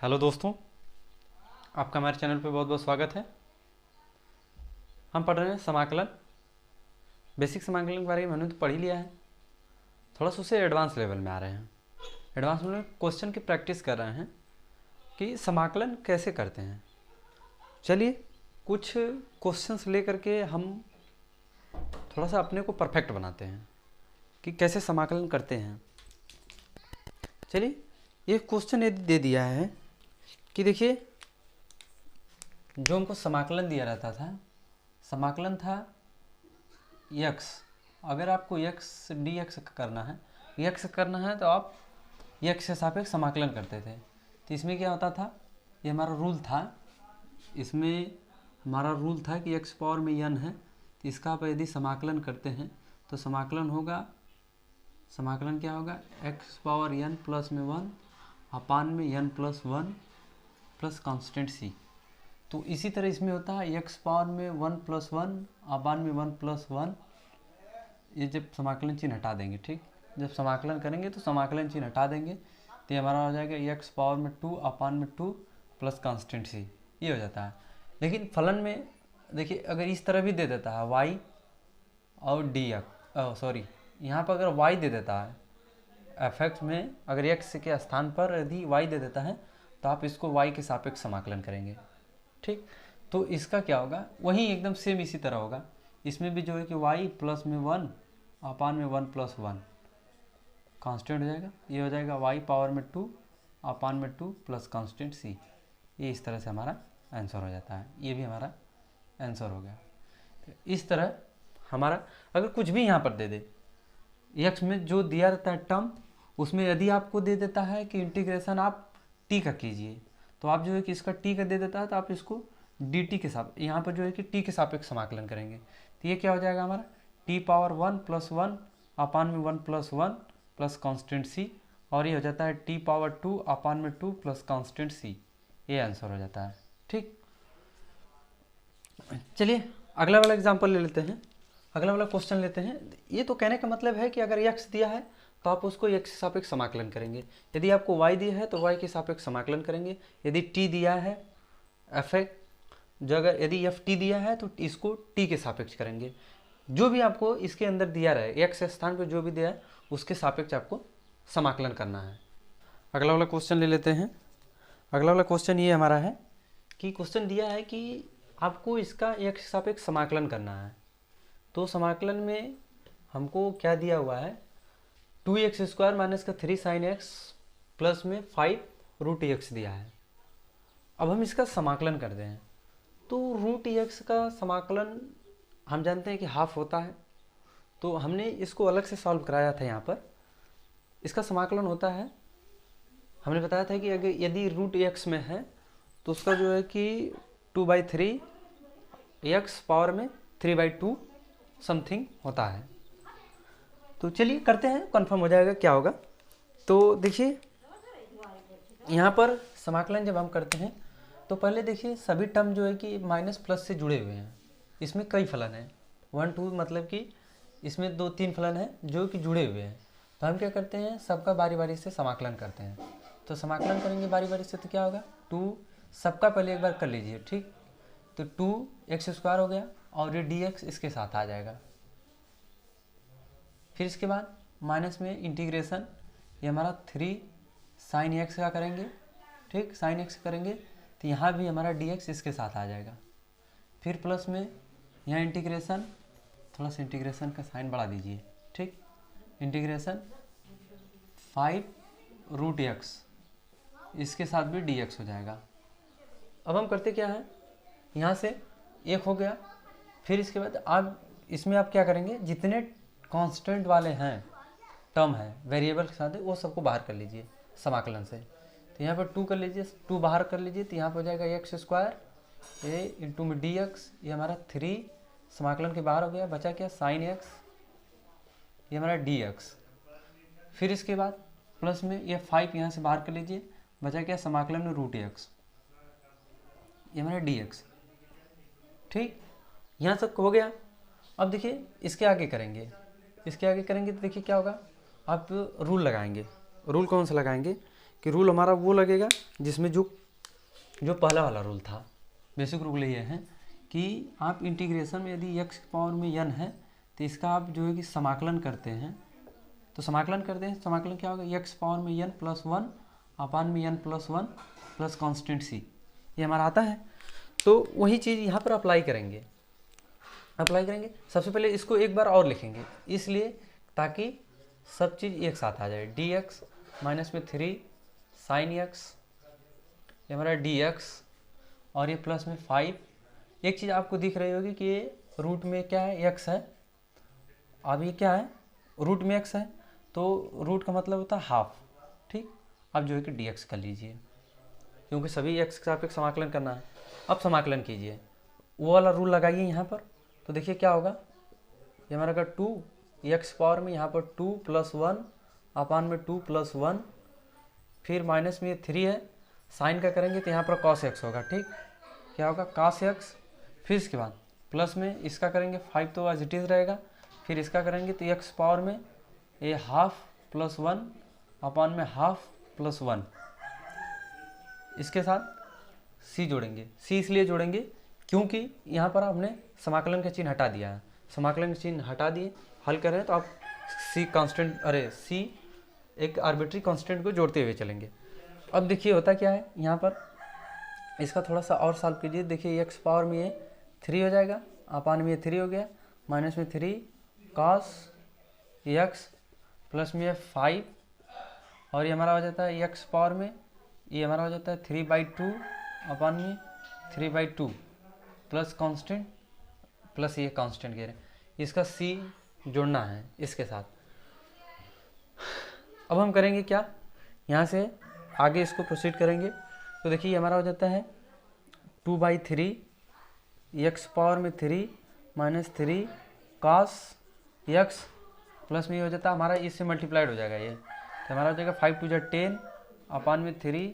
Hello दोस्तों, आपका हमारे चैनल पे बहुत बहुत स्वागत है। हम पढ़ रहे हैं समाकलन। बेसिक समाकलन के बारे में हमने तो पढ़ ही लिया है, थोड़ा सा उससे एडवांस लेवल में आ रहे हैं। एडवांस में क्वेश्चन की प्रैक्टिस कर रहे हैं कि समाकलन कैसे करते हैं। चलिए कुछ क्वेश्चंस ले करके हम थोड़ा सा अपने को परफेक्ट बनाते हैं कि कैसे समाकलन करते हैं। चलिए ये क्वेश्चन यदि दे दिया है कि देखिए, जो हमको समाकलन दिया रहता था, समाकलन था यक्स। अगर आपको यक्स डी एक्स करना है तो आप यक्स के सापेक्ष समाकलन करते थे। तो इसमें क्या होता था, ये हमारा रूल था, इसमें हमारा रूल था कि एक्स पावर में यन है, तो इसका आप यदि समाकलन करते हैं तो समाकलन क्या होगा, एक्स पावर यन प्लस में 1 अपान में यन प्लस 1 प्लस कांस्टेंट सी। तो इसी तरह इसमें होता है एक्स पावर में 1 प्लस 1 अपान में 1 प्लस 1। ये जब समाकलन चिन्ह हटा देंगे, ठीक, जब समाकलन करेंगे तो समाकलन चिन्ह हटा देंगे तो ये हमारा हो जाएगा एक्स पावर में 2 अपान में 2 प्लस कांस्टेंट सी, ये हो जाता है। लेकिन फलन में देखिए, अगर इस तरह भी दे देता है वाई और डी एक्स, सॉरी यहाँ पर अगर वाई दे देता है एफ एक्स में, अगर एक्स के स्थान पर यदि वाई दे देता है तो आप इसको वाई के सापेक्ष समाकलन करेंगे, ठीक। तो इसका क्या होगा, वही एकदम सेम इसी तरह होगा। इसमें भी जो है कि y प्लस में 1 अपान में 1 प्लस 1 कांस्टेंट हो जाएगा, ये हो जाएगा y पावर में 2 अपान में 2 प्लस कांस्टेंट c। ये इस तरह से हमारा आंसर हो जाता है, ये भी हमारा आंसर हो गया। तो इस तरह हमारा अगर कुछ भी यहाँ पर दे दे, x में जो दिया रहता है टर्म, उसमें यदि आपको दे देता है कि इंटीग्रेशन आप t का कीजिए, तो आप जो है कि इसका t का दे देता है तो आप इसको dt के साथ यहाँ पर जो है कि t के सापेक्ष समाकलन करेंगे। तो ये क्या हो जाएगा हमारा t पावर 1 प्लस 1 अपान में 1 प्लस 1 प्लस कॉन्स्टेंट c, और ये हो जाता है t पावर 2 अपान में 2 प्लस कॉन्स्टेंट c। ये आंसर हो जाता है, ठीक। चलिए अगला वाला एग्जाम्पल ले लेते हैं, अगला वाला क्वेश्चन लेते हैं। ये तो कहने का मतलब है कि अगर x दिया है तो आप उसको x के सापेक्ष समाकलन करेंगे, यदि आपको y दिया है तो y के सापेक्ष समाकलन करेंगे, यदि t दिया है एफ एक्स, जो अगर यदि एफ टी दिया है तो इसको t के सापेक्ष करेंगे। जो भी आपको इसके अंदर दिया रहे, x स्थान पर जो भी दिया है उसके सापेक्ष आपको समाकलन करना है। अगला वाला क्वेश्चन ले लेते हैं। अगला वाला क्वेश्चन ये हमारा है कि क्वेश्चन दिया है कि आपको इसका x के सापेक्ष समाकलन करना है। तो समाकलन में हमको क्या दिया हुआ है, 2x स्क्वायर माइनस का 3 साइन एक्स प्लस में 5 रूट एक्स दिया है। अब हम इसका समाकलन करते हैं। तो रूट एक्स का समाकलन हम जानते हैं कि हाफ होता है, तो हमने इसको अलग से सॉल्व कराया था। यहाँ पर इसका समाकलन होता है, हमने बताया था कि अगर यदि रूट एक्स में है तो उसका जो है कि 2/3 एक्स पावर में 3/2 समथिंग होता है। तो चलिए करते हैं, कंफर्म हो जाएगा क्या होगा। तो देखिए यहाँ पर समाकलन जब हम करते हैं तो पहले देखिए सभी टर्म जो है कि माइनस प्लस से जुड़े हुए हैं। इसमें कई फलन हैं, 1 2, मतलब कि इसमें 2 3 फलन हैं जो कि जुड़े हुए हैं। तो हम क्या करते हैं, सबका बारी बारी से समाकलन करते हैं। तो समाकलन करेंगे बारी बारी से तो क्या होगा, 2 सबका पहले एक बार कर लीजिए, ठीक। तो 2x स्क्वायर हो गया और ये dx इसके साथ आ जाएगा। फिर इसके बाद माइनस में इंटीग्रेशन, ये हमारा 3 साइन एक्स का करेंगे, ठीक, साइन एक्स करेंगे तो यहाँ भी हमारा dx इसके साथ आ जाएगा। फिर प्लस में यहाँ इंटीग्रेशन, थोड़ा सा इंटीग्रेशन का साइन बढ़ा दीजिए, ठीक, इंटीग्रेशन 5 रूट एक्स, इसके साथ भी dx हो जाएगा। अब हम करते क्या है, यहाँ से एक हो गया। फिर इसके बाद आप इसमें आप क्या करेंगे, जितने कांस्टेंट वाले हैं टर्म है वेरिएबल के साथ, वो सबको बाहर कर लीजिए समाकलन से। तो यहाँ पर 2 कर लीजिए, 2 बाहर कर लीजिए तो यहाँ पर हो जाएगा एक्स स्क्वायर ए इंटू में dx, ये हमारा 3 समाकलन के बाहर हो गया, बचा क्या साइन एक्स, ये हमारा dx। फिर इसके बाद प्लस में ये 5 यहाँ से बाहर कर लीजिए, बचा क्या समाकलन में रूट एक्स, ये हमारा dx, ठीक। यहाँ तक हो गया। अब देखिए इसके आगे करेंगे, इसके आगे करेंगे तो देखिए क्या होगा, आप रूल लगाएंगे। रूल कौन सा लगाएंगे कि रूल हमारा वो लगेगा जिसमें जो पहला वाला रूल था। बेसिक रूल ये है कि आप इंटीग्रेशन में यदि x की पावर में n है तो इसका आप जो है कि समाकलन करते हैं, तो समाकलन करते हैं, समाकलन क्या होगा, x पावर में n प्लस 1 अपान में n plus 1 plus constant c, ये हमारा आता है। तो वही चीज़ यहाँ पर अप्लाई करेंगे। सबसे पहले इसको एक बार और लिखेंगे, इसलिए ताकि सब चीज़ एक साथ आ जाए। dx माइनस में 3 साइन x, ये हमारा dx, और ये प्लस में 5। एक चीज़ आपको दिख रही होगी कि ये रूट में क्या है, x है। अब ये क्या है, रूट में x है, तो रूट का मतलब होता है हाफ। ठीक, अब जो है कि dx कर लीजिए, क्योंकि सभी x के सापेक्ष समाकलन करना है। अब समाकलन कीजिए, वो वाला रूल लगाइए यहाँ पर, तो देखिए क्या होगा, ये हमारा का 2 x पावर में यहाँ पर 2 प्लस 1 अपान में 2 प्लस 1, फिर माइनस में ये 3 है, साइन का करेंगे तो यहाँ पर cos x होगा। ठीक, क्या होगा cos x, फिर इसके बाद प्लस में इसका करेंगे 5 तो एज इट इज़ रहेगा, फिर इसका करेंगे तो x पावर में ये हाफ प्लस 1 अपान में हाफ प्लस 1, इसके साथ c जोड़ेंगे। c इसलिए जोड़ेंगे क्योंकि यहाँ पर आपने समाकलन का चिन्ह हटा दिया है, समाकलन का चिन्ह हटा दिए, हल कर रहे हैं तो आप c कांस्टेंट, c एक आर्बिट्री कांस्टेंट को जोड़ते हुए चलेंगे। अब देखिए होता क्या है, यहाँ पर इसका थोड़ा सा और सॉल्व कीजिए। देखिए x पावर में ये 3 हो जाएगा, अपान में ये 3 हो गया, माइनस में 3 cos x प्लस में ये 5, और ये हमारा हो जाता है x पावर में, ये हमारा हो जाता है 3/2 अपान में 3/2 प्लस कांस्टेंट, प्लस ये कांस्टेंट कह रहे हैं, इसका c जोड़ना है इसके साथ। अब हम करेंगे क्या, यहाँ से आगे इसको प्रोसीड करेंगे, तो देखिए हमारा हो जाता है 2/3 x पावर में 3 माइनस 3 cos x प्लस में ये हो जाता है हमारा, इससे मल्टीप्लाइड हो जाएगा ये, तो हमारा हो जाएगा 5 2 10 अपान में 3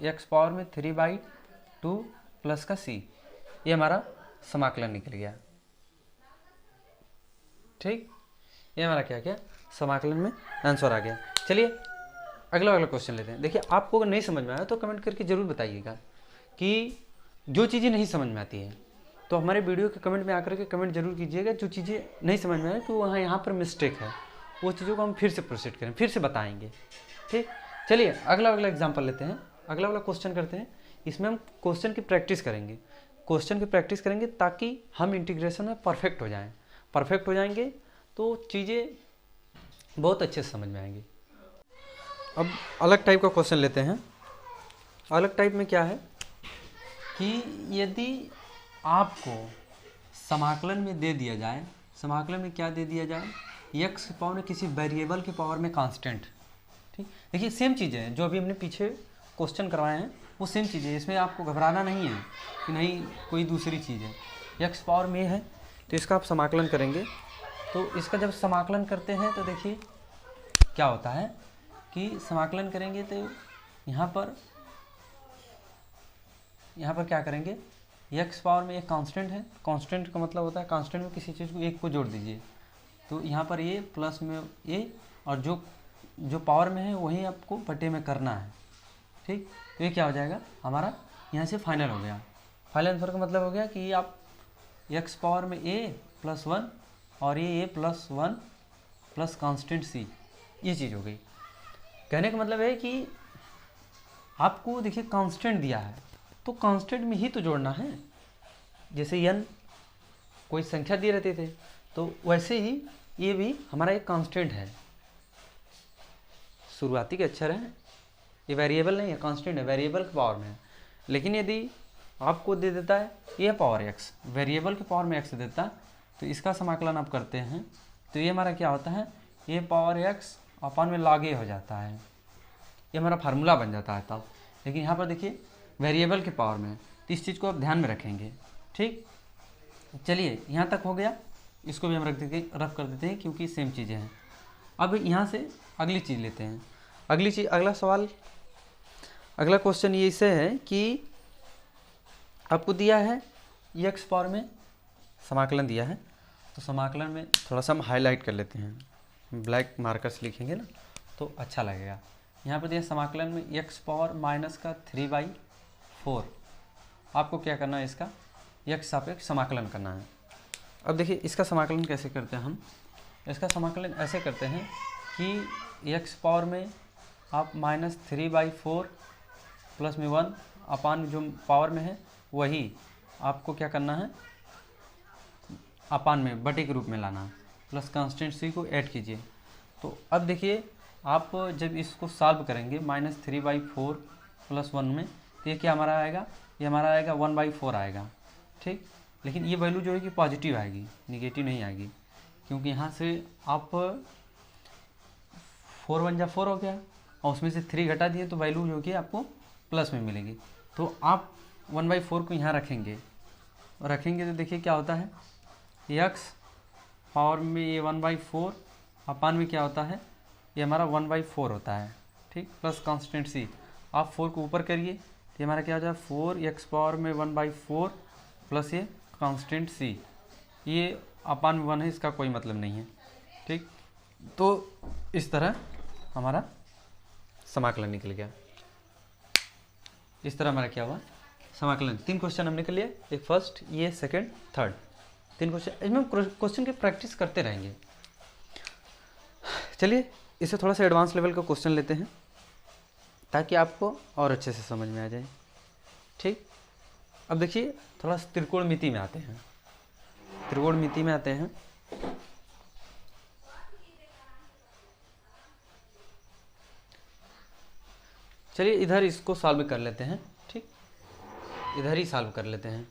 x पावर में 3/2 प्लस का c, ये हमारा समाकलन निकल गया। ठीक, ये हमारा क्या क्या समाकलन में आंसर आ गया। चलिए अगला क्वेश्चन लेते हैं। देखिए आपको अगर नहीं समझ में आया तो कमेंट करके ज़रूर बताइएगा, कि जो चीज़ें नहीं समझ में आती है तो हमारे वीडियो के कमेंट में आकर के कमेंट जरूर कीजिएगा। जो चीज़ें नहीं समझ में आए तो वहाँ यहाँ पर मिस्टेक है, वो चीज़ों को हम फिर से प्रोसीड करें, फिर से बताएंगे। ठीक, चलिए अगला एग्जाम्पल लेते हैं, अगला क्वेश्चन करते हैं। इसमें हम क्वेश्चन की प्रैक्टिस करेंगे, ताकि हम इंटीग्रेशन में परफेक्ट हो जाएंगे तो चीज़ें बहुत अच्छे से समझ में आएंगी। अब अलग टाइप का क्वेश्चन लेते हैं। अलग टाइप में क्या है कि यदि आपको समाकलन में दे दिया जाए, समाकलन में क्या दे दिया जाए, x की पावर में किसी वेरिएबल के पावर में कांस्टेंट। ठीक, देखिए सेम चीज़ें हैं जो अभी हमने पीछे क्वेश्चन करवाए हैं, वो सेम चीज़ें हैं, इसमें आपको घबराना नहीं है कि नहीं कोई दूसरी चीज़ है। x पावर में है तो इसका आप समाकलन करेंगे, तो इसका जब समाकलन करते हैं तो देखिए क्या होता है कि समाकलन करेंगे तो यहाँ पर क्या करेंगे, x पावर में एक कांस्टेंट है, कांस्टेंट का मतलब होता है कांस्टेंट में किसी चीज़ को एक को जोड़ दीजिए, तो यहाँ पर ये प्लस में a, और जो पावर में है वही आपको बटे में करना है। ठीक, तो ये क्या हो जाएगा हमारा, यहाँ से फाइनल हो गया। फाइनल आंसर का मतलब हो गया कि आप x पावर में a प्लस 1 और ये a plus 1 plus constant c, ये चीज़ हो गई। कहने का मतलब है कि आपको देखिए कांस्टेंट दिया है तो कांस्टेंट में ही तो जोड़ना है। जैसे n कोई संख्या दिए रहते थे तो वैसे ही ये भी हमारा एक कांस्टेंट है, शुरुआती के अक्षर हैं, ये वेरिएबल नहीं है, कांस्टेंट है, वेरिएबल के पावर में है। लेकिन यदि आपको दे देता है ये पावर x, वेरिएबल के पावर में x देता है, तो इसका समाकलन आप करते हैं तो ये हमारा क्या होता है, ये पावर x अपान में log a हो जाता है, ये हमारा फार्मूला बन जाता है तब। लेकिन यहाँ पर देखिए वेरिएबल के पावर में है, तो इस चीज़ को आप ध्यान में रखेंगे। ठीक, चलिए यहाँ तक हो गया, इसको भी हम रफ कर देते हैं क्योंकि सेम चीज़ें हैं। अब यहाँ से अगली चीज़ लेते हैं। अगला सवाल, अगला क्वेश्चन ये इससे है कि आपको दिया है x पावर में समाकलन दिया है, तो समाकलन में थोड़ा सा हम हाईलाइट कर लेते हैं, ब्लैक मार्कर से लिखेंगे ना तो अच्छा लगेगा। यहाँ पर दिया समाकलन में एक्स पावर माइनस का 3/4। आपको क्या करना है, इसका एक्स सापेक्ष समाकलन करना है। अब देखिए इसका समाकलन कैसे करते हैं हम। इसका समाकलन ऐसे करते हैं कि एक्स पावर में आप -3/4 प्लस में 1 अपान जो पावर में है वही आपको क्या करना है, अपान में बटे के रूप में लाना है, प्लस कांस्टेंट सी को ऐड कीजिए। तो अब देखिए आप जब इसको सॉल्व करेंगे -3/4 प्लस 1 में, तो ये क्या हमारा आएगा, ये हमारा आएगा 1/4 आएगा, ठीक। लेकिन ये वैल्यू जो है कि पॉजिटिव आएगी, निगेटिव नहीं आएगी, क्योंकि यहाँ से आप 4 1 जा 4 हो गया और उसमें से 3 घटा दिए तो वैल्यू जो कि आपको प्लस में मिलेगी। तो आप 1/4 को यहाँ रखेंगे और रखेंगे तो देखिए क्या होता है, एक्स पावर में ये 1/4 अपान में क्या होता है, ये हमारा 1/4 होता है, ठीक, प्लस कांस्टेंट सी। आप 4 को ऊपर करिए तो ये हमारा क्या हो जाए 4x पावर में 1/4 प्लस ये कांस्टेंट सी, ये अपान में 1 है, इसका कोई मतलब नहीं है, ठीक। तो इस तरह हमारा समाकलन निकल गया। इस तरह हमारा क्या हुआ, समाकलन। 3 क्वेश्चन हमने कर लिया, एक फर्स्ट, ये सेकंड, थर्ड, 3 क्वेश्चन। इसमें हम क्वेश्चन की प्रैक्टिस करते रहेंगे। चलिए इससे थोड़ा सा एडवांस लेवल का क्वेश्चन लेते हैं ताकि आपको और अच्छे से समझ में आ जाए, ठीक। अब देखिए थोड़ा त्रिकोणमिति में आते हैं, त्रिकोणमिति में आते हैं। चलिए इधर इसको सॉल्व कर लेते हैं, ठीक, इधर ही सॉल्व कर लेते हैं।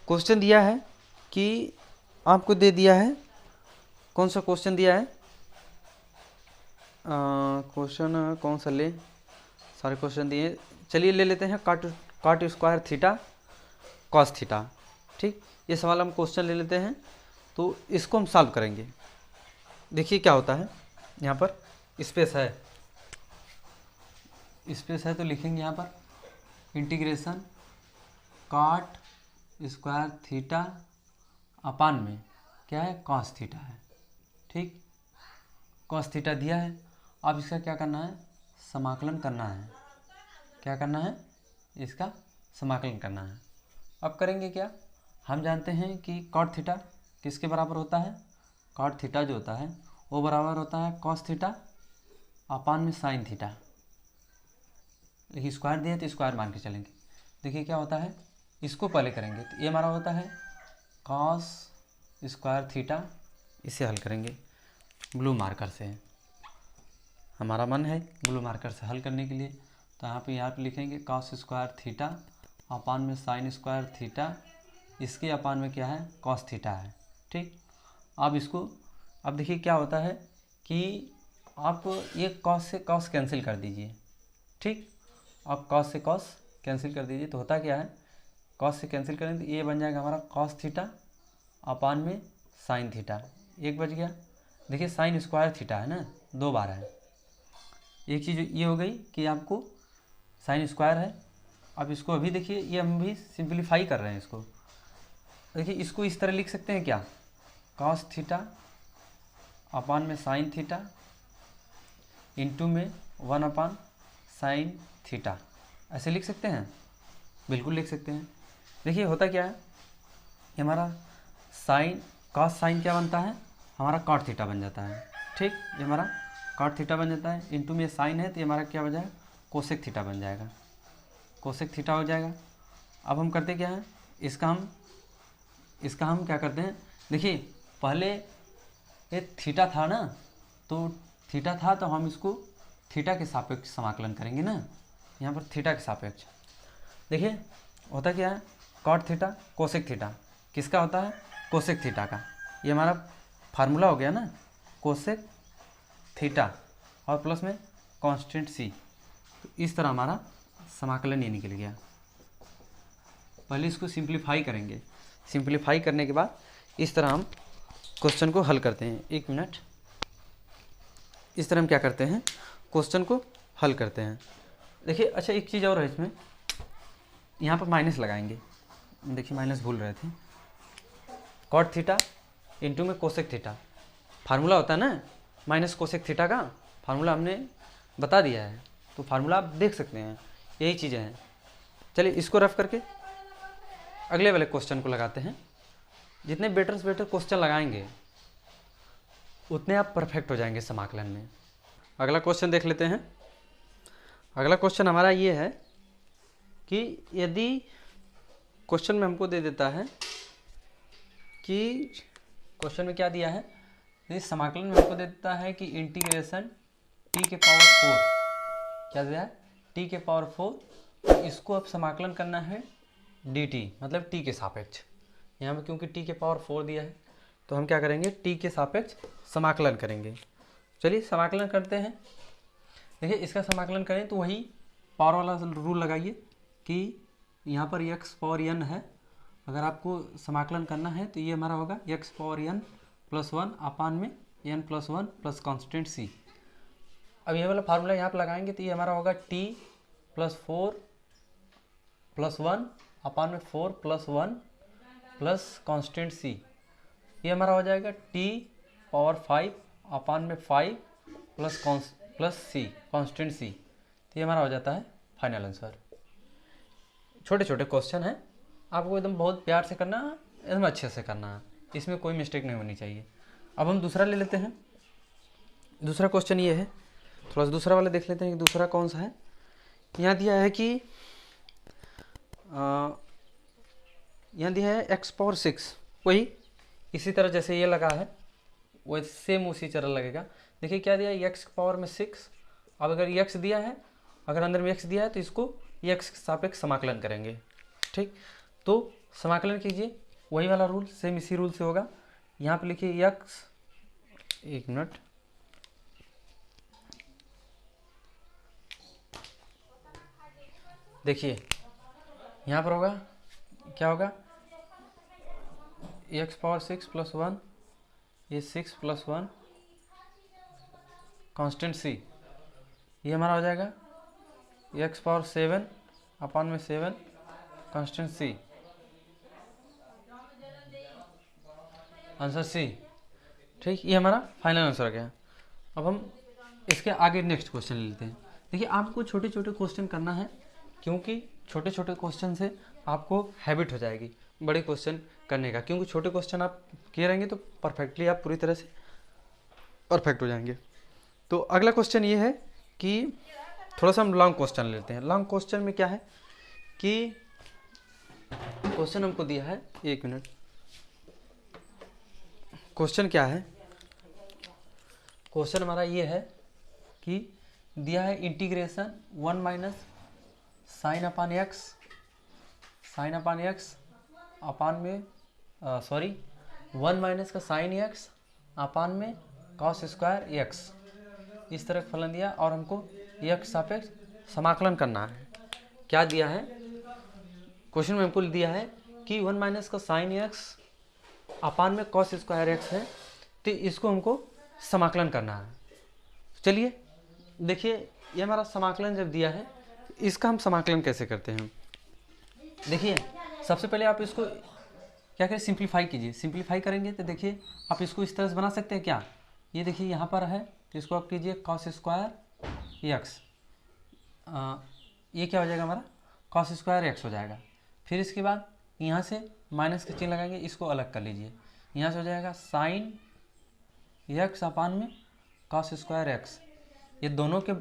क्वेश्चन दिया है कि आपको दे दिया है, कौन सा क्वेश्चन दिया है, क्वेश्चन कौन सा ले, सारे क्वेश्चन दिए। चलिए ले लेते हैं cot square theta cos theta, ठीक। ये सवाल हम क्वेश्चन ले लेते हैं, तो इसको हम सॉल्व करेंगे। देखिए क्या होता है, यहाँ पर स्पेस है, स्पेस है तो लिखेंगे यहाँ पर integration cot square theta upon में क्या है, कॉस थीटा है, ठीक। कॉस थीटा दिया है, अब इसका क्या करना है, समाकलन करना है। क्या करना है, इसका समाकलन करना है। अब करेंगे क्या, हम जानते हैं कि कॉट थीटा किसके बराबर होता है, कॉट थीटा जो होता है वो बराबर होता है कॉस थीटा अपान में साइन थीटा। देखिए स्क्वायर दिया तो स्क्वायर मान के चलेंगे। देखिए क्या होता है, इसको पहले करेंगे तो ये हमारा होता है कॉस स्क्वायर थीटा, इसे हल करेंगे ब्लू मार्कर से। हमारा मन है ब्लू मार्कर से हल करने के लिए, तो यहाँ पे लिखेंगे कॉस स्क्वायर थीटा अपान में साइन स्क्वायर थीटा, इसके अपान में क्या है, कॉस थीटा है, ठीक। अब इसको, अब देखिए क्या होता है कि आप ये कॉस से कॉस कैंसिल कर दीजिए, ठीक। अब कॉस से कॉस कैंसिल कर दीजिए तो होता क्या है, कॉस से कैंसिल करें तो ये बन जाएगा हमारा कॉस थीटा अपान में साइन थीटा, एक बच गया। देखिए साइन स्क्वायर थीटा है ना, 2 बार है। एक चीज़ ये हो गई कि आपको साइन स्क्वायर है। अब इसको अभी देखिए ये हम भी सिंप्लीफाई कर रहे हैं इसको। देखिए इसको इस तरह लिख सकते हैं क्या, कॉस थीटा अपान में साइन थीटा इंटू में 1 अपान साइन थीटा, ऐसे लिख सकते हैं, बिल्कुल लिख सकते हैं। देखिए होता क्या है, ये हमारा साइन कॉस साइन क्या बनता है, हमारा कॉट थीटा बन जाता है, ठीक। ये हमारा कॉट थीटा बन जाता है, इंटू में साइन है तो ये हमारा क्या बन जाएगा, कोसेक थीटा बन जाएगा, कोसेक थीटा हो जाएगा। अब हम करते क्या है, इसका हम क्या करते हैं, देखिए पहले ये थीटा था ना, तो थीटा था तो हम इसको थीटा के सापेक्ष समाकलन करेंगे ना, यहाँ पर थीटा के सापेक्ष। देखिए होता क्या है, कॉट थीटा कोसेक थीटा किसका होता है, कोसेक थीटा का। ये हमारा फार्मूला हो गया ना, कोसेक थीटा और प्लस में कांस्टेंट सी। तो इस तरह हमारा समाकलन ये निकल गया। पहले इसको सिंप्लीफाई करेंगे, सिंप्लीफाई करने के बाद इस तरह हम क्वेश्चन को हल करते हैं। 1 मिनट, इस तरह हम क्या करते हैं, क्वेश्चन को हल करते हैं। देखिए अच्छा एक चीज़ और है इसमें, यहाँ पर माइनस लगाएंगे। देखिए माइनस भूल रहे थे, कॉट थीटा इंटू में कोसेक थीटा फार्मूला होता है ना, माइनस कोसेक थीटा का फार्मूला हमने बता दिया है, तो फार्मूला आप देख सकते हैं, यही चीज़ें हैं। चलिए इसको रफ करके अगले वाले क्वेश्चन को लगाते हैं। जितने बेटर से बेटर क्वेश्चन लगाएंगे उतने आप परफेक्ट हो जाएंगे समाकलन में। अगला क्वेश्चन देख लेते हैं। अगला क्वेश्चन हमारा ये है कि यदि क्वेश्चन में हमको दे देता है कि क्वेश्चन में क्या दिया है, यदि समाकलन में हमको दे देता है कि इंटीग्रेशन t के पावर 4, क्या दिया है, t के पावर 4, तो इसको अब समाकलन करना है dt, मतलब t के सापेक्ष। यहाँ पे क्योंकि t के पावर 4 दिया है तो हम क्या करेंगे, t के सापेक्ष समाकलन करेंगे। चलिए समाकलन करते हैं। देखिए इसका समाकलन करें तो वही पावर वाला रूल लगाइए कि यहाँ पर x पावर n है, अगर आपको समाकलन करना है तो ये हमारा होगा x पावर n प्लस 1 अपान में n plus 1 plus constant c। अब ये वाला फार्मूला यहाँ पर लगाएंगे तो ये हमारा होगा t प्लस 4 प्लस 1 अपान में 4 प्लस 1 प्लस कॉन्स्टेंट c। ये हमारा हो जाएगा t पावर 5 अपान में 5 प्लस c कॉन्स्टेंट c। तो ये हमारा हो जाता है फाइनल आंसर। छोटे छोटे क्वेश्चन हैं, आपको एकदम बहुत प्यार से करना है, एकदम अच्छे से करना है, इसमें कोई मिस्टेक नहीं होनी चाहिए। अब हम दूसरा ले लेते हैं। दूसरा क्वेश्चन ये है, थोड़ा सा दूसरा वाला देख लेते हैं कि दूसरा कौन सा है। यहाँ दिया है कि यहाँ दिया है x पावर 6, वही इसी तरह जैसे ये लगा है वो सेम उसी तरह लगेगा। देखिए क्या दिया है, x पावर में 6। अब अगर x दिया है, अगर अंदर में x दिया है तो इसको x के सापेक्ष समाकलन करेंगे। ठीक, तो समाकलन कीजिए, वही वाला रूल, सेम इसी रूल से होगा। यहाँ पे लिखिए x, एक मिनट, देखिए यहाँ पर होगा, क्या होगा, x पावर 6 प्लस 1, ये 6 प्लस 1 कांस्टेंट c, ये हमारा हो जाएगा x पावर 7 अपान में 7 कांस्टेंट c, आंसर c। ठीक, ये हमारा फाइनल आंसर आ गया। अब हम इसके आगे नेक्स्ट क्वेश्चन ले लेते हैं। देखिए आपको छोटे छोटे क्वेश्चन करना है, क्योंकि छोटे छोटे क्वेश्चन से आपको हैबिट हो जाएगी बड़े क्वेश्चन करने का, क्योंकि छोटे क्वेश्चन आप किए रहेंगे तो परफेक्टली आप पूरी तरह से परफेक्ट हो जाएंगे। तो अगला क्वेश्चन ये है कि थोड़ा सा हम लॉन्ग क्वेश्चन लेते हैं। लॉन्ग क्वेश्चन में क्या है कि क्वेश्चन हमको दिया है, एक मिनट, क्वेश्चन क्या है, क्वेश्चन हमारा ये है कि दिया है इंटीग्रेशन 1 माइनस साइन अपान एक्स अपान में 1 माइनस का साइन एक्स अपान में कॉस स्क्वायर एक्स, इस तरह फलन दिया और हमको एक्स सापेक्ष समाकलन करना है। क्या दिया है क्वेश्चन में, हमको दिया है कि 1 माइनस का साइन एक्स अपान में कॉस स्क्वायर एक्स है, तो इसको हमको समाकलन करना है। चलिए देखिए, ये हमारा समाकलन जब दिया है, इसका हम समाकलन कैसे करते हैं। देखिए सबसे पहले आप इसको क्या करें, सिंप्लीफाई कीजिए। सिंप्लीफाई करेंगे तो देखिए आप इसको इस तरह से बना सकते हैं क्या, ये देखिए यहाँ पर है तो इसको आप कीजिए कॉस स्क्वायर एक्स, ये क्या हो जाएगा हमारा कॉस स्क्वायर एक्स हो जाएगा। फिर इसके बाद यहाँ से माइनस का चिन्ह लगाएंगे, इसको अलग कर लीजिए, यहाँ से हो जाएगा साइन एक्स अपान में कॉस स्क्वायर एक्स। ये दोनों के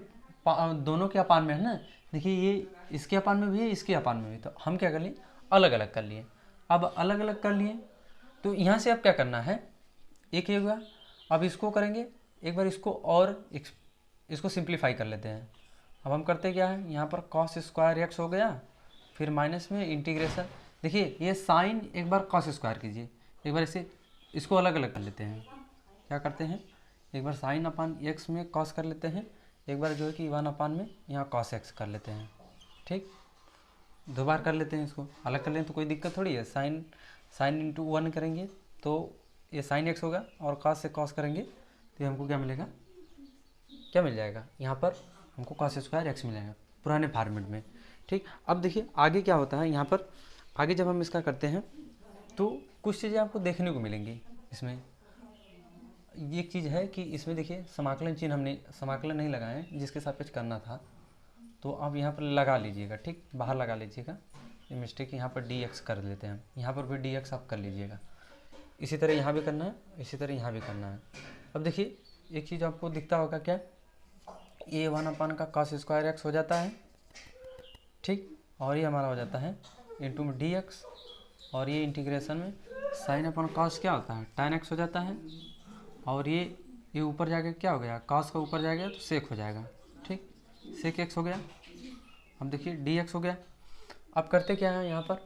अपान में है ना, देखिए ये इसके अपान में भी है, इसके अपान में भी, तो हम क्या कर लिए, अलग अलग कर लिए। अब अलग अलग कर लिए तो यहाँ से अब क्या करना है, एक ये हुआ, अब इसको करेंगे एक बार, इसको और इसको सिंप्लीफाई कर लेते हैं। अब हम करते क्या है, यहाँ पर कॉस स्क्वायर एक्स हो गया, फिर माइनस में इंटीग्रेशन, देखिए ये साइन एक बार कॉस स्क्वायर कीजिए, एक बार इसको अलग अलग कर लेते हैं। क्या करते हैं, एक बार साइन अपान एक्स में कॉस कर लेते हैं, एक बार जो है कि 1 अपान में यहाँ कॉस एक्स कर लेते हैं। ठीक, 2 बार कर लेते हैं, इसको अलग कर लें तो कोई दिक्कत थोड़ी है। साइन इंटू 1 करेंगे तो ये साइन एक्स होगा, और कॉस से कॉस करेंगे तो हमको क्या मिलेगा, क्या मिल जाएगा, यहाँ पर हमको कॉस स्क्वायर एक्स मिलेगा पुराने फॉर्मेट में। ठीक, अब देखिए आगे क्या होता है, यहाँ पर आगे जब हम इसका करते हैं तो कुछ चीज़ें आपको देखने को मिलेंगी इसमें। ये एक चीज़ है कि इसमें देखिए समाकलन चिन्ह हमने समाकलन नहीं लगाए जिसके सापेक्ष करना था, तो अब यहाँ पर लगा लीजिएगा, ठीक, बाहर लगा लीजिएगा। ये मिस्टेक यहाँ पर dx कर लेते हैं, यहाँ पर भी dx आप कर लीजिएगा। इसी तरह यहाँ भी करना है, इसी तरह यहाँ भी करना है। अब देखिए एक चीज़ आपको दिखता होगा क्या, ये 1 का cos स्क्वायर एक्स हो जाता है, ठीक, और ये हमारा हो जाता है इंटू में dx, और ये इंटीग्रेशन में साइन अपन cos क्या होता है, tan x हो जाता है, और ये ऊपर जाके क्या हो गया, cos का ऊपर जाएगा तो sec हो जाएगा, ठीक, sec x हो गया। अब देखिए dx हो गया। अब करते क्या है यहाँ पर,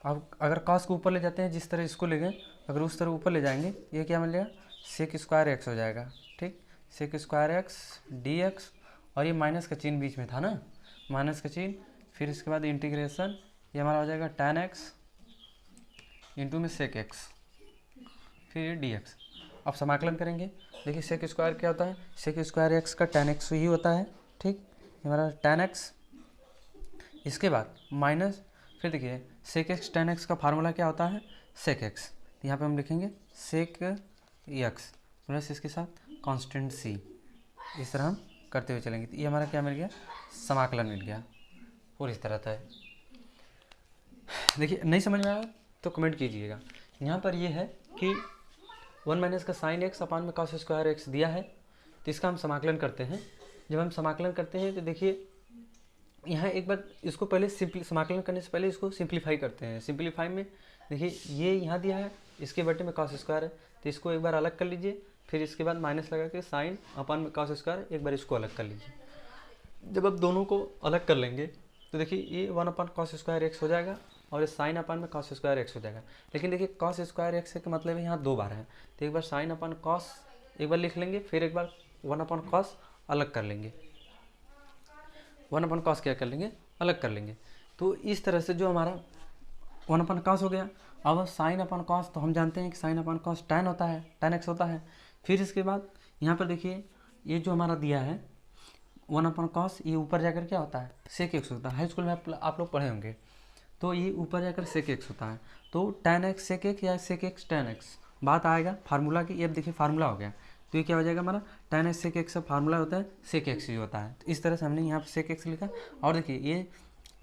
अब अगर cos को ऊपर ले जाते हैं, जिस तरह इसको ले गए, अगर उस तरह ऊपर ले जाएंगे, ये क्या मिल जाएगा, sec स्क्वायर एक्स हो जाएगा, ठीक, sec स्क्वायर एक्स dx, और ये माइनस का चिन्ह बीच में था ना, माइनस का चिन्ह, फिर इसके बाद इंटीग्रेशन, ये हमारा हो जाएगा tan x इंटू में sec x, फिर ये dx। अब समाकलन करेंगे, देखिए sec स्क्वायर क्या होता है, sec स्क्वायर एक्स का tan x ही होता है, ठीक, हमारा tan x, इसके बाद माइनस, फिर देखिए sec x tan x का फार्मूला क्या होता है, sec x, यहाँ पे हम लिखेंगे sec x प्लस इसके साथ कांस्टेंट c, इस तरह हम करते हुए चलेंगे। तो ये हमारा क्या मिल गया, समाकलन मिल गया, और इस तरह था। देखिए नहीं समझ में आया तो कमेंट कीजिएगा। यहाँ पर ये है कि 1 माइनस का साइन एक्स अपान में cos स्क्वायर एक्स दिया है, तो इसका हम समाकलन करते हैं। जब हम समाकलन करते हैं तो देखिए यहाँ एक बार इसको पहले समाकलन करने से पहले इसको सिंप्लीफाई करते हैं। सिंप्लीफाई में देखिए ये यहाँ दिया है, इसके बटे में cos स्क्वायर है, तो इसको एक बार अलग कर लीजिए, फिर इसके बाद माइनस लगा के साइन अपान में cos स्क्वायर, एक बार इसको अलग कर लीजिए। जब आप दोनों को अलग कर लेंगे तो देखिए ये 1 अपान cos स्क्वायर एक्स हो जाएगा, और ये साइन अपान में cos स्क्वायर एक्स हो जाएगा। लेकिन देखिए cos स्क्वायर एक्स का मतलब है यहाँ 2 बार है, तो एक बार साइन अपान cos एक बार लिख लेंगे, फिर एक बार 1 अपान cos अलग कर लेंगे, 1 अपान cos क्या कर लेंगे, अलग कर लेंगे। तो इस तरह से जो हमारा 1 अपान cos हो गया। अब साइन अपान cos, तो हम जानते हैं कि साइन अपान cos tan होता है, tan x होता है। फिर इसके बाद यहाँ पर देखिए ये जो हमारा दिया है 1 अपान cos, ये ऊपर जाकर क्या होता है, sec x होता है। हाई स्कूल में आप लोग पढ़े होंगे, तो ये ऊपर जाकर sec x होता है, तो tan x sec x या sec x tan x बात आएगा फार्मूला की। ये अब देखिए फार्मूला हो गया, तो ये क्या हो जाएगा हमारा tan x sec x का फार्मूला होता है sec x ही होता है। तो इस तरह से हमने यहाँ पर sec x लिखा, और देखिए ये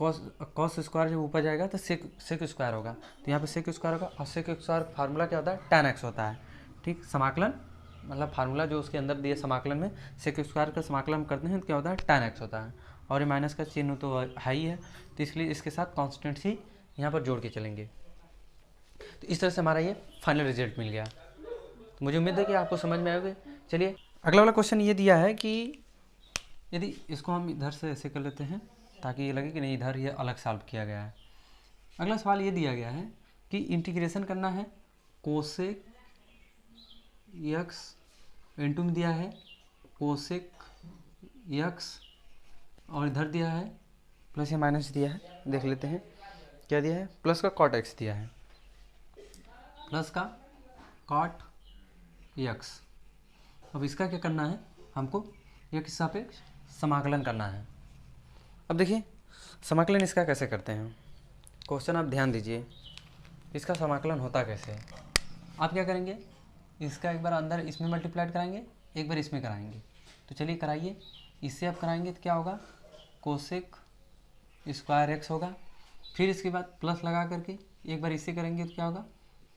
cos स्क्वायर जब ऊपर जाएगा तो sec स्क्वायर होगा, तो यहाँ पे sec स्क्वायर होगा, और sec स्क्वायर फार्मूला क्या होता है, tan x होता है, ठीक। समाकलन मतलब फार्मूला जो उसके अंदर दिए समाकलन में sec स्क्वायर का समाकलन करते हैं तो क्या होता है, tan x होता है, और ये माइनस का चिन्ह तो है ही है, तो इसलिए इसके साथ कॉन्स्टेंट ही यहाँ पर जोड़ के चलेंगे। तो इस तरह से हमारा ये फाइनल रिजल्ट मिल गया। तो मुझे उम्मीद है कि आपको समझ में आएगा। चलिए अगला वाला क्वेश्चन ये दिया है कि यदि इसको हम इधर से ऐसे कर लेते हैं ताकि ये लगे कि नहीं इधर ये अलग सॉल्व किया गया है। अगला सवाल ये दिया गया है कि इंटीग्रेशन करना है कोसेक एक्स, इंटू में दिया है कोसेक एक्स, और इधर दिया है प्लस या माइनस दिया है, देख लेते हैं क्या दिया है, प्लस का कॉट एक्स दिया है, प्लस का कॉट एक्स। अब इसका क्या करना है, हमको एक सापेक्ष समाकलन करना है। अब देखिए समाकलन इसका कैसे करते हैं, क्वेश्चन आप ध्यान दीजिए, इसका समाकलन होता कैसे है। आप क्या करेंगे, इसका एक बार अंदर इसमें मल्टीप्लाइड कराएंगे, एक बार इसमें कराएंगे, तो चलिए कराइए। इससे आप कराएंगे तो क्या होगा, कोसेक स्क्वायर एक्स होगा, फिर इसके बाद प्लस लगा करके एक बार इससे करेंगे तो क्या होगा,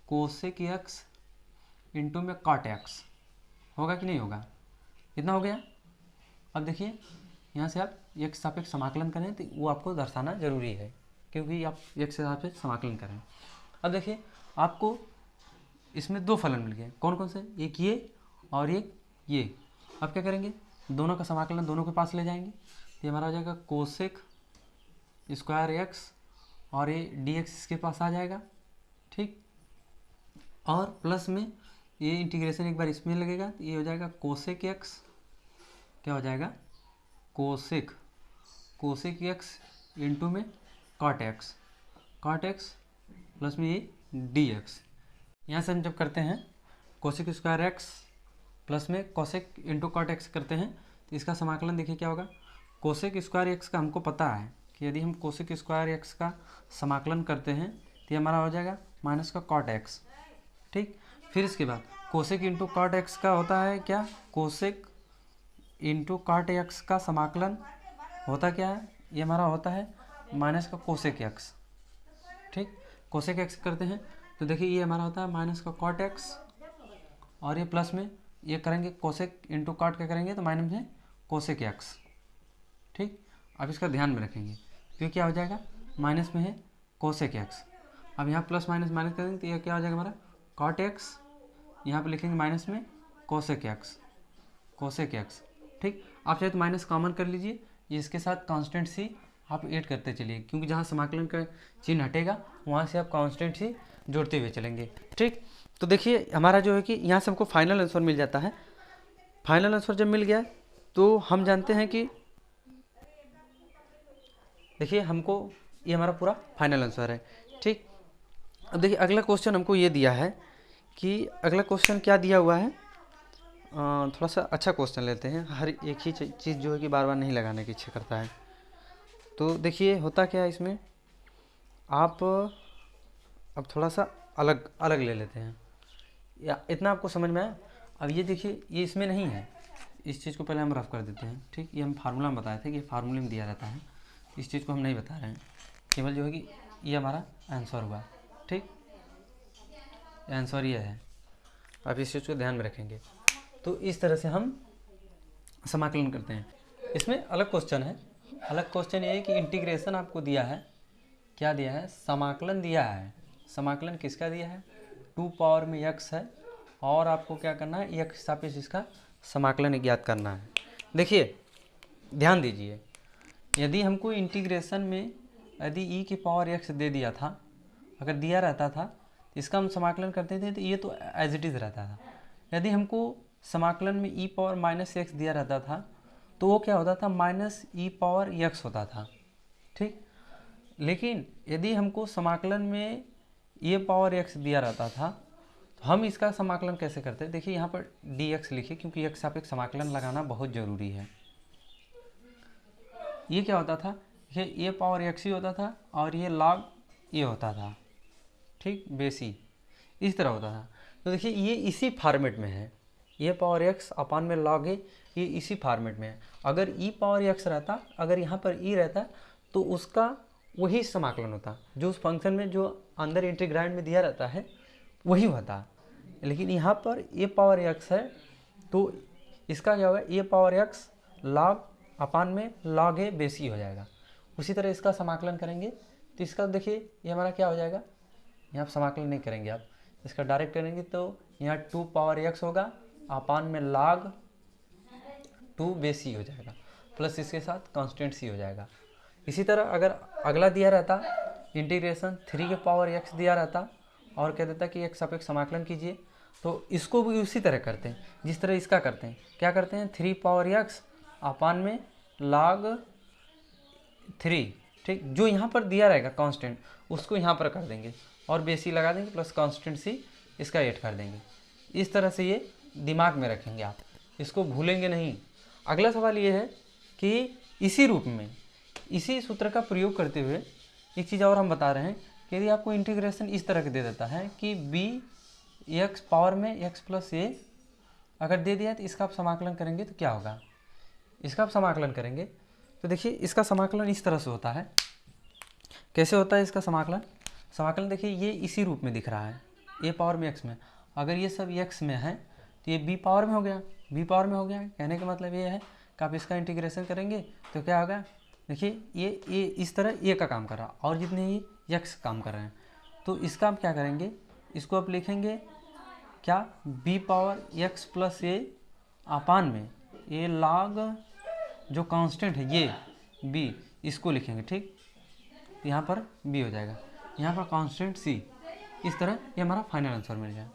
कोसेक एक्स इंटू में कॉट एक्स होगा कि नहीं होगा, इतना हो गया। अब देखिए यहाँ से आप एक सापेक्ष समाकलन करें तो वो आपको दर्शाना जरूरी है, क्योंकि आप एक सापेक्ष समाकलन करें। अब देखिए आपको इसमें 2 फलन मिल गए, कौन कौन से, एक ये और एक ये। अब क्या करेंगे, दोनों का समाकलन दोनों के पास ले जाएंगे, तो हमारा हो जाएगा कोसेक स्क्वायर एक्स, और ये डी एक्स इसके पास आ जाएगा, ठीक। और प्लस में ये इंटीग्रेशन एक बार इसमें लगेगा, तो ये हो जाएगा कोसेक एक्स, क्या हो जाएगा कोसेक एक्स इंटू में कॉट एक्स प्लस में ये डी एक्स। यहाँ से हम जब करते हैं कोसेक स्क्वायर एक्स प्लस में कोसेक इंटू कॉट एक्स करते हैं, तो इसका समाकलन देखिए क्या होगा, कोसेक स्क्वायर एक्स का हमको पता है कि यदि हम कोसेक स्क्वायर एक्स का समाकलन करते हैं तो ये हमारा हो जाएगा माइनस का कॉट एक्स, ठीक। फिर इसके बाद कोसेक इंटू कॉट एक्स का होता है क्या, कोसेक इंटू कॉट एक्स का समाकलन होता क्या है, ये हमारा होता है माइनस का कोसेक एक्स। ठीक, कोसेक एक्स करते हैं तो देखिए ये हमारा होता है माइनस का कॉट एक्स, और ये प्लस में ये करेंगे कोसेक इंटू कॉट क्या करेंगे तो माइनस में कोसेक एक्स। ठीक, अब इसका ध्यान में रखेंगे क्योंकि क्या हो जाएगा, माइनस में है कोसेक एक्स, अब यहाँ प्लस माइनस माइनस करेंगे तो ये क्या हो जाएगा हमारा कॉट एक्स, यहाँ पे लिखेंगे माइनस में कोसेक एक्स, कोसेक एक्स। ठीक, आप चाहे तो माइनस कॉमन कर लीजिए, ये इसके साथ कांस्टेंट सी आप ऐड करते चलिए, क्योंकि जहाँ समाकलन का चिन्ह हटेगा वहाँ से आप कांस्टेंट सी जोड़ते हुए चलेंगे। ठीक, तो देखिए हमारा जो है कि यहाँ से हमको फाइनल आंसर मिल जाता है। फाइनल आंसर जब मिल गया तो हम जानते हैं कि देखिए हमको ये हमारा पूरा फाइनल आंसर है। ठीक, अब देखिए अगला क्वेश्चन हमको ये दिया है कि अगला क्वेश्चन क्या दिया हुआ है, थोड़ा सा अच्छा क्वेश्चन लेते हैं, हर एक ही चीज़ जो है कि बार बार नहीं लगाने की इच्छा करता है। तो देखिए होता क्या है इसमें, आप अब थोड़ा सा अलग अलग ले लेते हैं, या इतना आपको समझ में आया। अब ये देखिए ये इसमें नहीं है, इस चीज़ को पहले हम रफ कर देते हैं। ठीक, ये हम फार्मूला में बताए थे कि फार्मूले में दिया रहता है, इस चीज़ को हम नहीं बता रहे हैं, केवल जो है कि ये हमारा आंसर हुआ। ठीक, आंसर ये है, आप इस चीज़ को ध्यान में रखेंगे। तो इस तरह से हम समाकलन करते हैं। इसमें अलग क्वेश्चन है, अलग क्वेश्चन ये है कि इंटीग्रेशन आपको दिया है, क्या दिया है, समाकलन दिया है। समाकलन किसका दिया है, 2 पावर में x है, और आपको क्या करना है, x सापेक्ष इसका समाकलन ज्ञात करना है। देखिए ध्यान दीजिए, यदि हमको इंटीग्रेशन में यदि e की पावर x दे दिया था, अगर दिया रहता था इसका हम समाकलन करते थे तो ये तो एज इट इज़ रहता था। यदि हमको समाकलन में e पावर माइनस एक्स दिया रहता था तो वो क्या होता था, माइनस e पावर x होता था। ठीक, लेकिन यदि हमको समाकलन में e पावर x दिया रहता था तो हम इसका समाकलन कैसे करते हैं, देखिए यहाँ पर dx लिखिए, क्योंकि x सापेक्ष समाकलन लगाना बहुत ज़रूरी है। ये क्या होता था, ये a पावर x ही होता था और ये log a होता था। ठीक, बेसी इस तरह होता था। तो देखिए ये इसी फॉर्मेट में है, ये पावर x अपान में log a, ये इसी फॉर्मेट में है। अगर e पावर x रहता, अगर यहाँ पर e रहता तो उसका वही समाकलन होता, जो उस फंक्शन में जो अंदर इंटीग्रैंड में दिया रहता है वही होता, लेकिन यहाँ पर a पावर x है तो इसका क्या होगा, a पावर x log अपान में log a बेसी हो जाएगा। उसी तरह इसका समाकलन करेंगे तो इसका देखिए ये हमारा क्या हो जाएगा, यहाँ पर समाकलन नहीं करेंगे आप, इसका डायरेक्ट करेंगे तो यहाँ 2 पावर x होगा अपान में log 2 बेसी हो जाएगा, प्लस इसके साथ कांस्टेंट सी हो जाएगा। इसी तरह अगर अगला दिया रहता इंटीग्रेशन 3 के पावर x दिया रहता और कह देता कि x सापेक्ष समाकलन कीजिए, तो इसको भी उसी तरह करते हैं जिस तरह इसका करते हैं। क्या करते हैं, 3 पावर x अपान में log 3। ठीक, जो यहाँ पर दिया रहेगा कांस्टेंट उसको यहाँ पर कर देंगे और बेसी लगा देंगे, प्लस कांस्टेंट सी इसका ऐड कर देंगे। इस तरह से ये दिमाग में रखेंगे, आप इसको भूलेंगे नहीं। अगला सवाल ये है कि इसी रूप में इसी सूत्र का प्रयोग करते हुए एक चीज़ और हम बता रहे हैं कि यदि आपको इंटीग्रेशन इस तरह के दे देता है कि b x पावर में x प्लस a अगर दे दिया तो इसका आप समाकलन करेंगे तो क्या होगा, इसका आप समाकलन करेंगे तो देखिए इसका समाकलन इस तरह से होता है। कैसे होता है इसका समाकलन, समाकलन देखिए ये इसी रूप में दिख रहा है, a पावर में x में, अगर ये सब x में है तो ये b पावर में हो गया, b पावर में हो गया। कहने का मतलब ये है कि आप इसका इंटीग्रेशन करेंगे तो क्या होगा, देखिए ये इस तरह a का काम कर रहा और जितने ये x काम कर रहे हैं, तो इसका आप क्या करेंगे, इसको आप लिखेंगे क्या, b power x plus a अपान में ये log जो कांस्टेंट है ये b, इसको लिखेंगे। ठीक, यहाँ पर b हो जाएगा, यहाँ पर कांस्टेंट c, इस तरह ये हमारा फाइनल आंसर मिल जाए।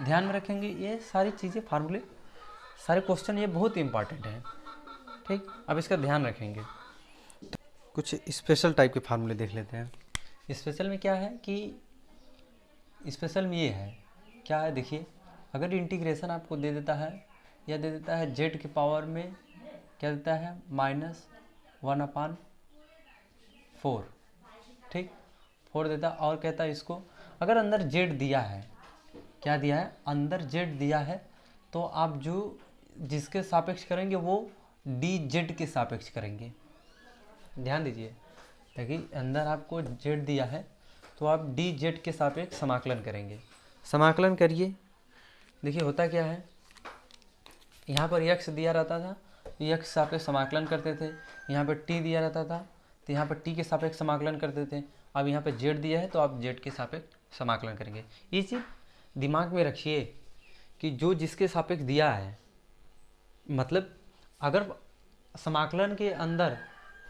ध्यान में रखेंगे ये सारी चीज़ें, फार्मूले, सारे क्वेश्चन ये बहुत ही इंपॉर्टेंट है। ठीक, अब इसका ध्यान रखेंगे। तो कुछ स्पेशल टाइप के फार्मूले देख लेते हैं। स्पेशल में क्या है कि स्पेशल में ये है क्या है, देखिए अगर इंटीग्रेशन आपको दे देता है या दे देता है z के पावर में क्या देता है, -1/4। ठीक, 4 देता और कहता है इसको अगर अंदर z दिया है क्या दिया है, अंदर जेड दिया है, तो आप जो जिसके सापेक्ष करेंगे वो डी जेड के सापेक्ष करेंगे। ध्यान दीजिए, देखिए अंदर आपको जेड दिया है तो आप डी जेड के सापेक्ष समाकलन करेंगे। समाकलन करिए, देखिए होता क्या है, यहाँ पर यक्स दिया रहता था, यक्स सापेक्ष समाकलन करते थे। यहाँ पर टी दिया रहता था तो यहाँ पर टी के सापेक्ष समाकलन करते थे। अब यहाँ पर जेड दिया है तो आप जेड के सापेक्ष समाकलन करेंगे। ये चीज़ दिमाग में रखिए कि जो जिसके सापेक्ष दिया है, मतलब अगर समाकलन के अंदर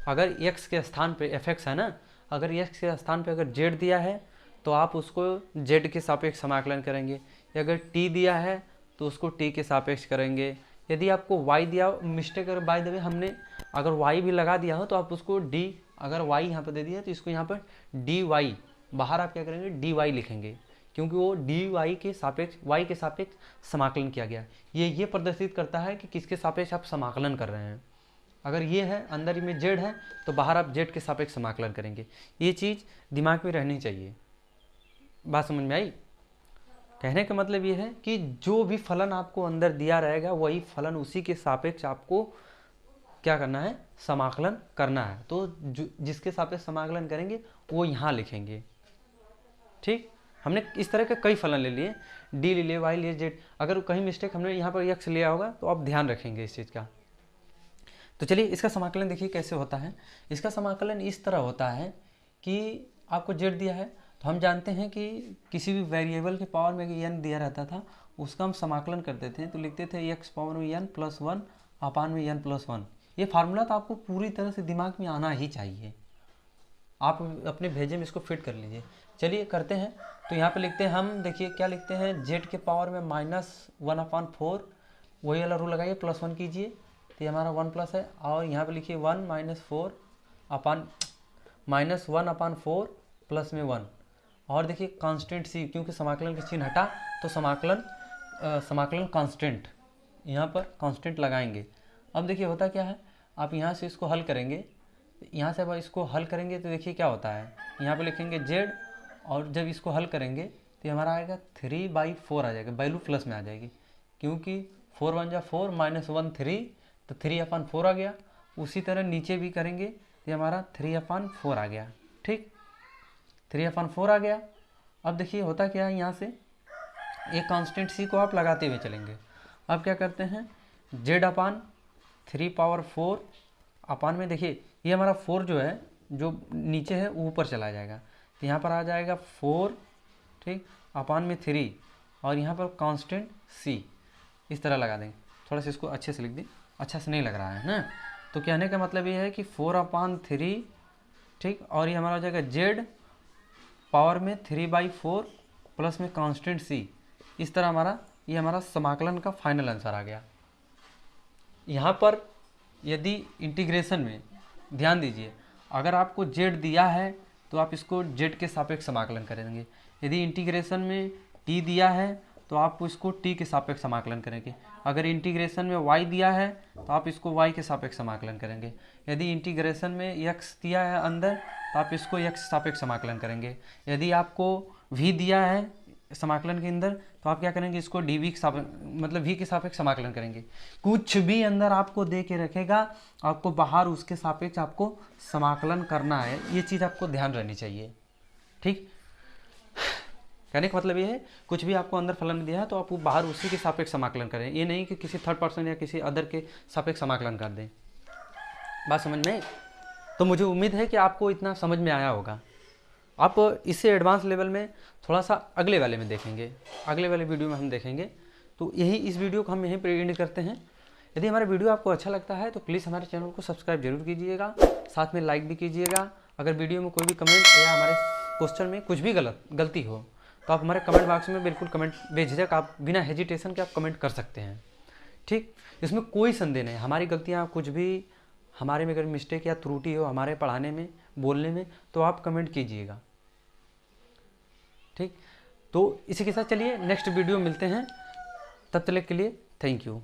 अगर x के स्थान पे fx है ना, अगर x के स्थान पे अगर z दिया है तो आप उसको z के सापेक्ष समाकलन करेंगे। अगर t दिया है तो उसको t के सापेक्ष करेंगे। यदि आपको y दिया, मिस्टेक अगर बाय द वे हमने अगर y भी लगा दिया हो तो आप उसको d, अगर y यहाँ पर दे दिया है तो इसको यहाँ पर dy, बाहर आप क्या करेंगे dy लिखेंगे, क्योंकि वो dy के सापेक्ष y के सापेक्ष समाकलन किया गया। ये प्रदर्शित करता है कि किसके सापेक्ष आप समाकलन कर रहे हैं। अगर ये है अंदर में जेड है तो बाहर आप जेड के सापेक्ष समाकलन करेंगे। ये चीज़ दिमाग में रहनी चाहिए। बात समझ में आई? कहने का मतलब ये है कि जो भी फलन आपको अंदर दिया रहेगा वही फलन उसी के सापेक्ष आपको क्या करना है, समाकलन करना है। तो जिसके सापेक्ष समाकलन करेंगे वो यहाँ लिखेंगे। ठीक, हमने इस तरह के कई फलन ले लिए, डी ले लिए, वाई ले लिए, जेड। अगर कहीं मिस्टेक हमने यहाँ पर यक्स लिया होगा तो आप ध्यान रखेंगे इस चीज़ का। तो चलिए इसका समाकलन देखिए कैसे होता है। इसका समाकलन इस तरह होता है कि आपको जेड दिया है तो हम जानते हैं कि किसी भी वेरिएबल के पावर में एन दिया रहता था, उसका हम समाकलन करते थे तो लिखते थे एक्स पावर में एन प्लस 1 अपान में एन प्लस 1। ये फार्मूला तो आपको पूरी तरह से दिमाग में आना ही चाहिए। आप अपने भेजे में इसको फिट कर लीजिए। चलिए करते हैं। तो यहाँ पे लिखते हैं हम, देखिए क्या लिखते हैं, जेड के पावर में -1/4, वही वाला रूल लगाइए, +1 कीजिए तो ये हमारा 1 प्लस है। और यहाँ पे लिखिए 1 -1/4 प्लस में 1। और देखिए कांस्टेंट सी, क्योंकि समाकलन के चिन्ह हटा तो समाकलन कांस्टेंट, यहाँ पर कांस्टेंट लगाएंगे। अब देखिए होता क्या है, आप यहाँ से इसको हल करेंगे, यहाँ से अब इसको हल करेंगे तो देखिए क्या होता है, यहाँ पे लिखेंगे जेड और जब इसको हल करेंगे तो ये हमारा आएगा 3/4 आ जाएगा, वैल्यू प्लस में आ जाएगी, क्योंकि 4 1 जा 4 -1 3 तो 3/4 आ गया। उसी तरह नीचे भी करेंगे तो हमारा 3/4 आ गया। ठीक, 3/4 आ गया। अब देखिए होता क्या है, यहाँ से एक कांस्टेंट सी को आप लगाते हुए चलेंगे। अब क्या करते हैं, z/3/4 अपान में, देखिए ये हमारा 4 जो है जो नीचे है ऊपर चला जाएगा तो यहाँ पर आ जाएगा 4, ठीक, अपान में 3 और यहाँ पर कांस्टेंट c इस तरह लगा देंगे। थोड़ा सा इसको अच्छे से लिख दें, अच्छा से नहीं लग रहा है ना। तो कहने का मतलब ये है कि 4/3, ठीक, और ये हमारा हो जाएगा z पावर में 3/4 प्लस में कांस्टेंट c। इस तरह ये हमारा समाकलन का फाइनल आंसर आ गया। यहाँ पर यदि इंटीग्रेशन में ध्यान दीजिए, अगर आपको z दिया है तो आप इसको z के सापेक्ष समाकलन करेंगे। यदि इंटीग्रेशन में t दिया है तो आप इसको t के सापेक्ष समाकलन करेंगे। अगर इंटीग्रेशन में y दिया है तो आप इसको y के सापेक्ष समाकलन करेंगे। यदि इंटीग्रेशन में x दिया है अंदर तो आप इसको x सापेक्ष समाकलन करेंगे। यदि आपको v दिया है समाकलन के अंदर तो आप क्या करेंगे, इसको dv के मतलब v के सापेक्ष समाकलन करेंगे। कुछ भी अंदर आपको दे के रखेगा, आपको बाहर उसके सापेक्ष आपको समाकलन करना है। ये चीज़ आपको ध्यान रहनी चाहिए। ठीक, कहने का मतलब ये है, कुछ भी आपको अंदर फलन दिया है तो आप बाहर उसी के सापेक्ष समाकलन करें। ये नहीं कि किसी थर्ड पर्सन या किसी अदर के सापेक्ष समाकलन कर दें। बात समझ में? तो मुझे उम्मीद है कि आपको इतना समझ में आया होगा। आप इससे एडवांस लेवल में थोड़ा सा अगले वाले में देखेंगे, अगले वाले वीडियो में हम देखेंगे। तो इस वीडियो को हम यहीं पर एंड करते हैं। यदि हमारा वीडियो आपको अच्छा लगता है तो प्लीज़ हमारे चैनल को सब्सक्राइब जरूर कीजिएगा, साथ में लाइक भी कीजिएगा। अगर वीडियो में कोई भी कमेंट या हमारे क्वेश्चन में कुछ भी गलती हो तो आप हमारे कमेंट बॉक्स में बिल्कुल कमेंट बेझिझक आप बिना हेजिटेशन के आप कमेंट कर सकते हैं। ठीक, इसमें कोई संदेह नहीं। हमारी गलतियाँ कुछ भी, हमारे में अगर मिस्टेक या त्रुटि हो हमारे पढ़ाने में, बोलने में, तो आप कमेंट कीजिएगा। ठीक, तो इसी के साथ चलिए नेक्स्ट वीडियो मिलते हैं। तब तक के लिए थैंक यू।